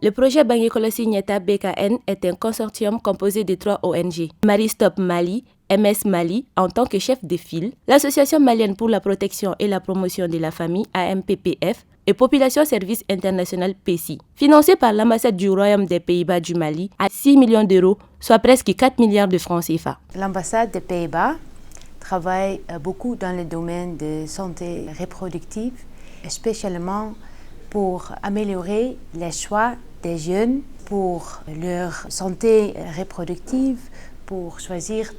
Le projet Bangui Nyeta BKN est un consortium composé de 3 ONG. Marie Stop Mali, MS Mali en tant que chef de file, l'Association malienne pour la protection et la promotion de la famille AMPPF et Population Service International PSI. Financé par l'ambassade du Royaume des Pays-Bas du Mali à 6 millions d'euros, soit presque 4 milliards de francs CFA. L'ambassade des Pays-Bas travaille beaucoup dans le domaine de santé reproductive, spécialement pour améliorer les choix des jeunes pour leur santé reproductive, pour choisir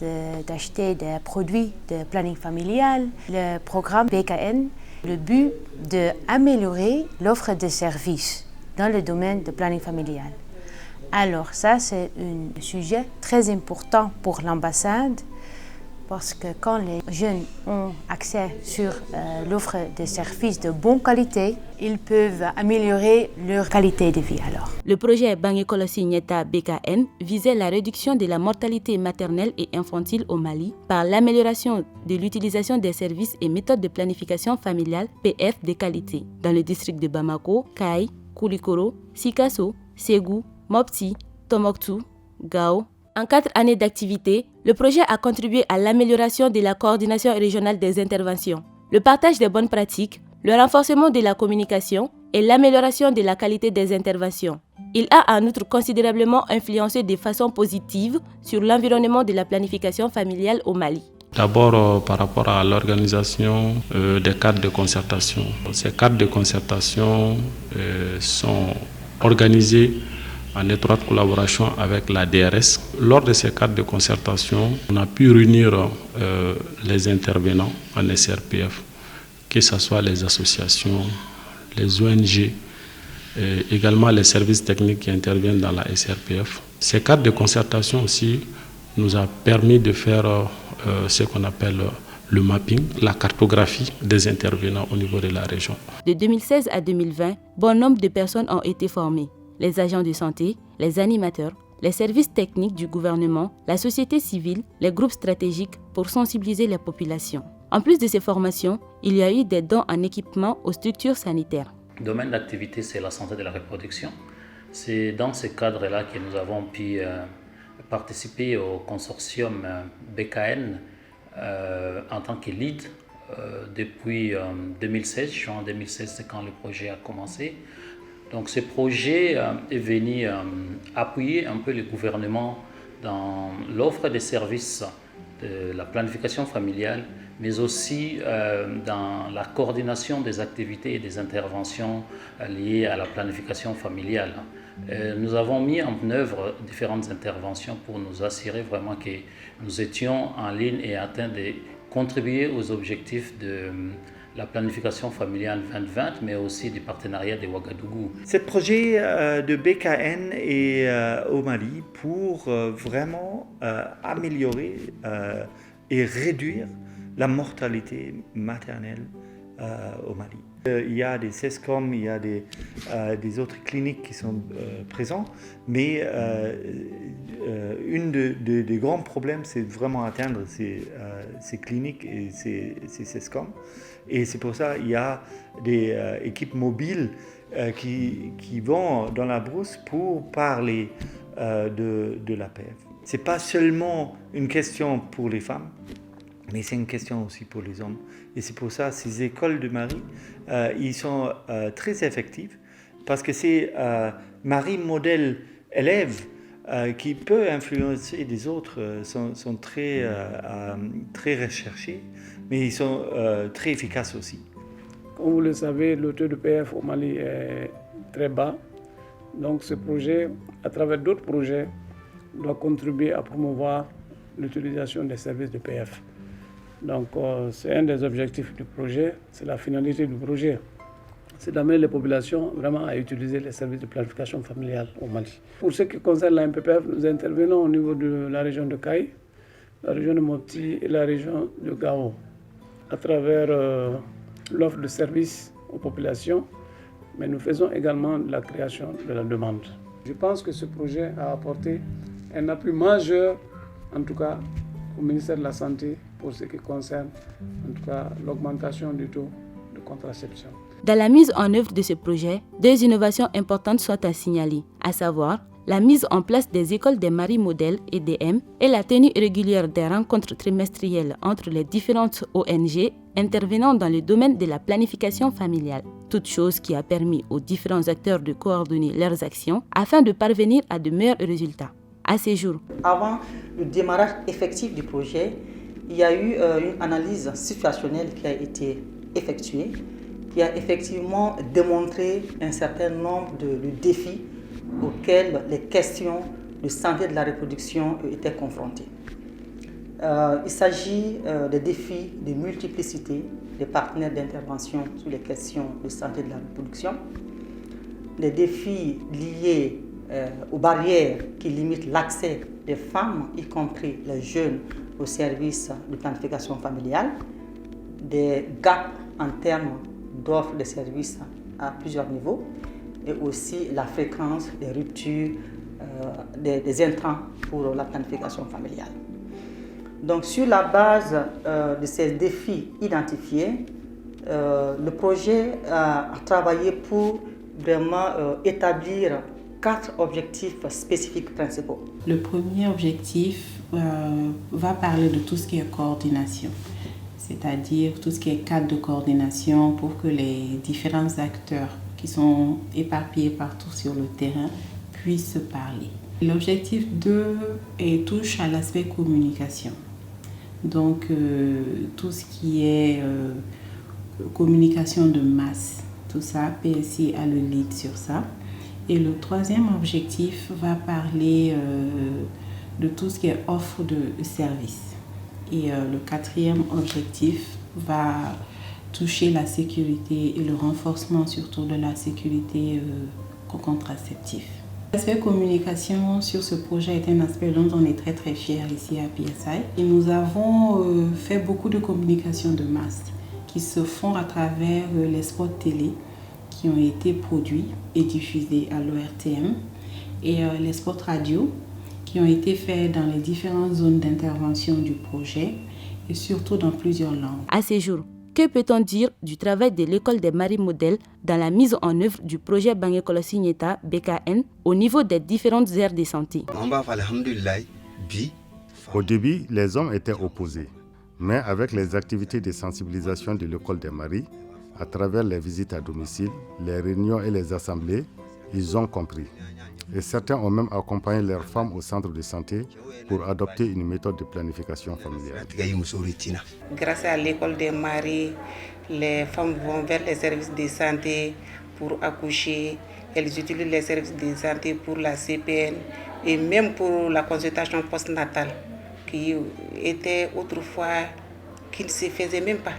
d'acheter des produits de planning familial. Le programme BKN, le but d'améliorer l'offre de services dans le domaine de planning familial. Alors ça, c'est un sujet très important pour l'ambassade parce que quand les jeunes ont accès sur l'offre de services de bonne qualité, ils peuvent améliorer leur qualité de vie alors. Le projet Bangui Nyeta BKN visait la réduction de la mortalité maternelle et infantile au Mali par l'amélioration de l'utilisation des services et méthodes de planification familiale PF de qualité dans le district de Bamako, Kay, Koulikoro, Sikasso, Ségou, Mopti, Tombouctou, Gao. En 4 années d'activité, le projet a contribué à l'amélioration de la coordination régionale des interventions, le partage des bonnes pratiques, le renforcement de la communication et l'amélioration de la qualité des interventions. Il a en outre considérablement influencé de façon positive sur l'environnement de la planification familiale au Mali. D'abord, par rapport à l'organisation des cadres de concertation. Ces cadres de concertation sont organisés en étroite collaboration avec la DRS. Lors de ces cadres de concertation, on a pu réunir les intervenants en SRPF, que ce soit les associations, les ONG, également les services techniques qui interviennent dans la SRPF. Ces cadres de concertation aussi nous a permis de faire ce qu'on appelle le mapping, la cartographie des intervenants au niveau de la région. De 2016 à 2020, bon nombre de personnes ont été formées. Les agents de santé, les animateurs, les services techniques du gouvernement, la société civile, les groupes stratégiques pour sensibiliser les populations. En plus de ces formations, il y a eu des dons en équipement aux structures sanitaires. Le domaine d'activité, c'est la santé de la reproduction. C'est dans ce cadre-là que nous avons pu participer au consortium BKN en tant que lead depuis 2016. Juin 2016, c'est quand le projet a commencé. Donc ce projet est venu appuyer un peu le gouvernement dans l'offre de services de la planification familiale, mais aussi dans la coordination des activités et des interventions liées à la planification familiale. Nous avons mis en œuvre différentes interventions pour nous assurer vraiment que nous étions en ligne et en train de contribuer aux objectifs de la planification familiale 2020, mais aussi du partenariat de Ouagadougou. Ce projet de BKN est au Mali pour vraiment améliorer et réduire la mortalité maternelle au Mali. Il y a des CESCOM, il y a des autres cliniques qui sont présents, mais une des grands problèmes, c'est vraiment atteindre ces cliniques et ces CESCOM. Et c'est pour ça qu'il y a des équipes mobiles qui vont dans la brousse pour parler de la PF. Ce n'est pas seulement une question pour les femmes, mais c'est une question aussi pour les hommes. Et c'est pour ça que ces écoles de Marie, ils sont très effectifs parce que c'est Marie modèle élève qui peut influencer les autres, sont très recherchés, mais ils sont très efficaces aussi. Comme vous le savez, le taux de PF au Mali est très bas. Donc ce projet, à travers d'autres projets, doit contribuer à promouvoir l'utilisation des services de PF. Donc c'est un des objectifs du projet, c'est la finalité du projet. C'est d'amener les populations vraiment à utiliser les services de planification familiale au Mali. Pour ce qui concerne la MPPF, nous intervenons au niveau de la région de Kay, la région de Mopti et la région de Gao, à travers l'offre de services aux populations, mais nous faisons également la création de la demande. Je pense que ce projet a apporté un appui majeur, en tout cas au ministère de la Santé, pour ce qui concerne en tout cas l'augmentation du taux de contraception. Dans la mise en œuvre de ce projet, 2 innovations importantes sont à signaler, à savoir la mise en place des écoles des maris modèles EDM et la tenue régulière des rencontres trimestrielles entre les différentes ONG intervenant dans le domaine de la planification familiale. Toute chose qui a permis aux différents acteurs de coordonner leurs actions afin de parvenir à de meilleurs résultats. À ces jours, avant le démarrage effectif du projet, il y a eu une analyse situationnelle qui a été effectuée, qui a effectivement démontré un certain nombre de défis auxquels les questions de santé de la reproduction étaient confrontées. Il s'agit des défis de multiplicité des partenaires d'intervention sur les questions de santé de la reproduction, des défis liés aux barrières qui limitent l'accès des femmes, y compris les jeunes, aux services de planification familiale, des gaps en termes d'offres de services à plusieurs niveaux, et aussi la fréquence des ruptures des intrants pour la planification familiale. Donc sur la base de ces défis identifiés, le projet a travaillé pour vraiment établir 4 objectifs spécifiques principaux. Le premier objectif va parler de tout ce qui est coordination, c'est-à-dire tout ce qui est cadre de coordination pour que les différents acteurs qui sont éparpillés partout sur le terrain puissent se parler. L'objectif 2 touche à l'aspect communication. Donc tout ce qui est communication de masse, tout ça, PSI a le lead sur ça. Et le troisième objectif va parler de tout ce qui est offre de services. Et le quatrième objectif va toucher la sécurité et le renforcement surtout de la sécurité contraceptive. L'aspect communication sur ce projet est un aspect dont on est très très fiers ici à PSI. Et nous avons fait beaucoup de communication de masse qui se font à travers les spots télé qui ont été produits et diffusés à l'ORTM et les spots radio qui ont été faits dans les différentes zones d'intervention du projet et surtout dans plusieurs langues. À ces jours, que peut-on dire du travail de l'école des maris modèles dans la mise en œuvre du projet Bangue Kolosi Gnetta BKN au niveau des différentes aires de santé? Au début, les hommes étaient opposés, mais avec les activités de sensibilisation de l'école des maris, à travers les visites à domicile, les réunions et les assemblées, ils ont compris. Et certains ont même accompagné leurs femmes au centre de santé pour adopter une méthode de planification familiale. Grâce à l'école des maris, les femmes vont vers les services de santé pour accoucher. Elles utilisent les services de santé pour la CPN et même pour la consultation postnatale qui était autrefois qui ne se faisait même pas.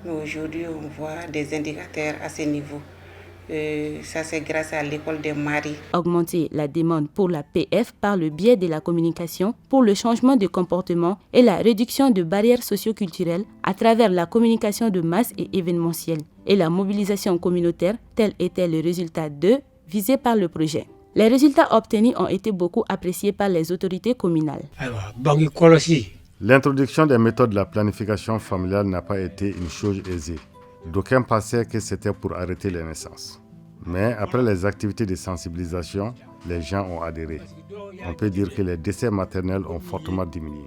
Mais aujourd'hui, on voit des indicateurs à ce niveau. Ça, c'est grâce à l'école des maris. Augmenter la demande pour la PF par le biais de la communication pour le changement de comportement et la réduction de barrières socio-culturelles à travers la communication de masse et événementielle et la mobilisation communautaire, tel était le résultat 2 visé par le projet. Les résultats obtenus ont été beaucoup appréciés par les autorités communales. L'introduction des méthodes de la planification familiale n'a pas été une chose aisée. D'aucuns pensaient que c'était pour arrêter les naissances. Mais après les activités de sensibilisation, les gens ont adhéré. On peut dire que les décès maternels ont fortement diminué.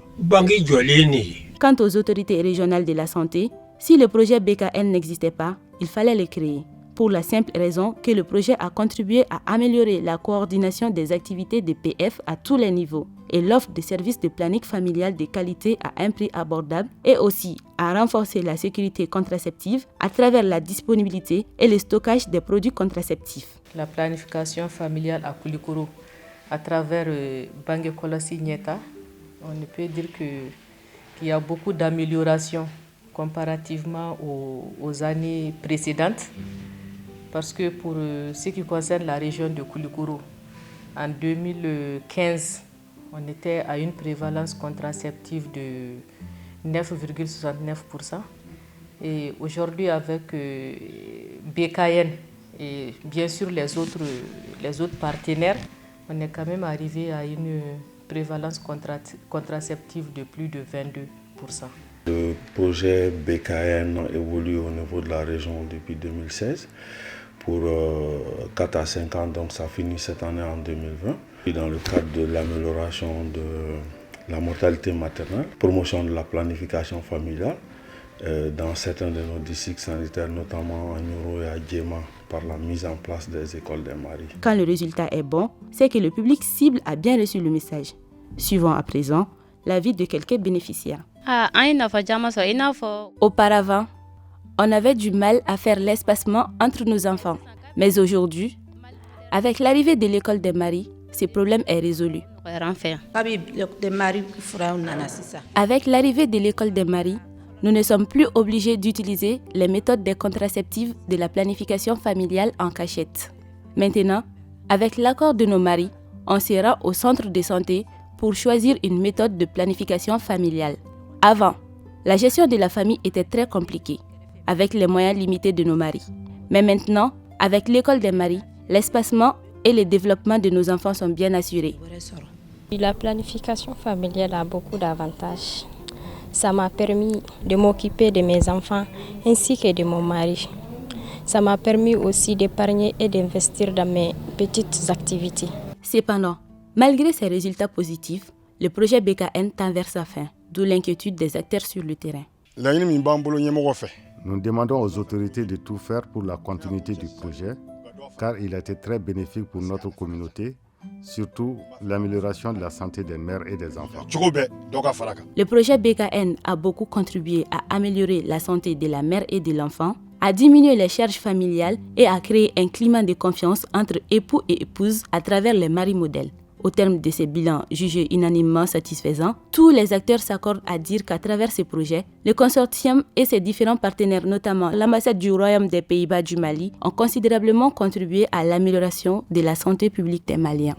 Quant aux autorités régionales de la santé, si le projet BKN n'existait pas, il fallait le créer. Pour la simple raison que le projet a contribué à améliorer la coordination des activités de PF à tous les niveaux et l'offre de services de planning familial de qualité à un prix abordable et aussi à renforcer la sécurité contraceptive à travers la disponibilité et le stockage des produits contraceptifs. La planification familiale à Koulikoro à travers Bangue Kolosi Gnetta, on peut dire qu'il y a beaucoup d'améliorations comparativement aux années précédentes. Parce que pour ce qui concerne la région de Koulikoro, en 2015, on était à une prévalence contraceptive de 9,69%. Et aujourd'hui, avec BKN et bien sûr les autres partenaires, on est quand même arrivé à une prévalence contraceptive de plus de 22%. Le projet BKN évolue au niveau de la région depuis 2016 pour 4 à 5 ans, donc ça finit cette année en 2020. Et dans le cadre de l'amélioration de la mortalité maternelle, promotion de la planification familiale, dans certains de nos districts sanitaires, notamment à Nyoro et à Djema, par la mise en place des écoles des maris. Quand le résultat est bon, c'est que le public cible a bien reçu le message. Suivons à présent l'avis de quelques bénéficiaires. Auparavant, on avait du mal à faire l'espacement entre nos enfants. Mais aujourd'hui, avec l'arrivée de l'école des maris, ce problème est résolu. Avec l'arrivée de l'école des maris, nous ne sommes plus obligés d'utiliser les méthodes des contraceptives de la planification familiale en cachette. Maintenant, avec l'accord de nos maris, on se rend au centre de santé pour choisir une méthode de planification familiale. Avant, la gestion de la famille était très compliquée, avec les moyens limités de nos maris. Mais maintenant, avec l'école des maris, l'espacement et le développement de nos enfants sont bien assurés. La planification familiale a beaucoup d'avantages. Ça m'a permis de m'occuper de mes enfants ainsi que de mon mari. Ça m'a permis aussi d'épargner et d'investir dans mes petites activités. Cependant, malgré ces résultats positifs, le projet BKN tend vers sa fin, d'où l'inquiétude des acteurs sur le terrain. Nous demandons aux autorités de tout faire pour la continuité du projet, car il a été très bénéfique pour notre communauté, surtout l'amélioration de la santé des mères et des enfants. Le projet BKN a beaucoup contribué à améliorer la santé de la mère et de l'enfant, à diminuer les charges familiales et à créer un climat de confiance entre époux et épouses à travers les maris modèles. Au terme de ces bilans jugés unanimement satisfaisants, tous les acteurs s'accordent à dire qu'à travers ces projets, le consortium et ses différents partenaires, notamment l'ambassade du Royaume des Pays-Bas du Mali, ont considérablement contribué à l'amélioration de la santé publique des Maliens.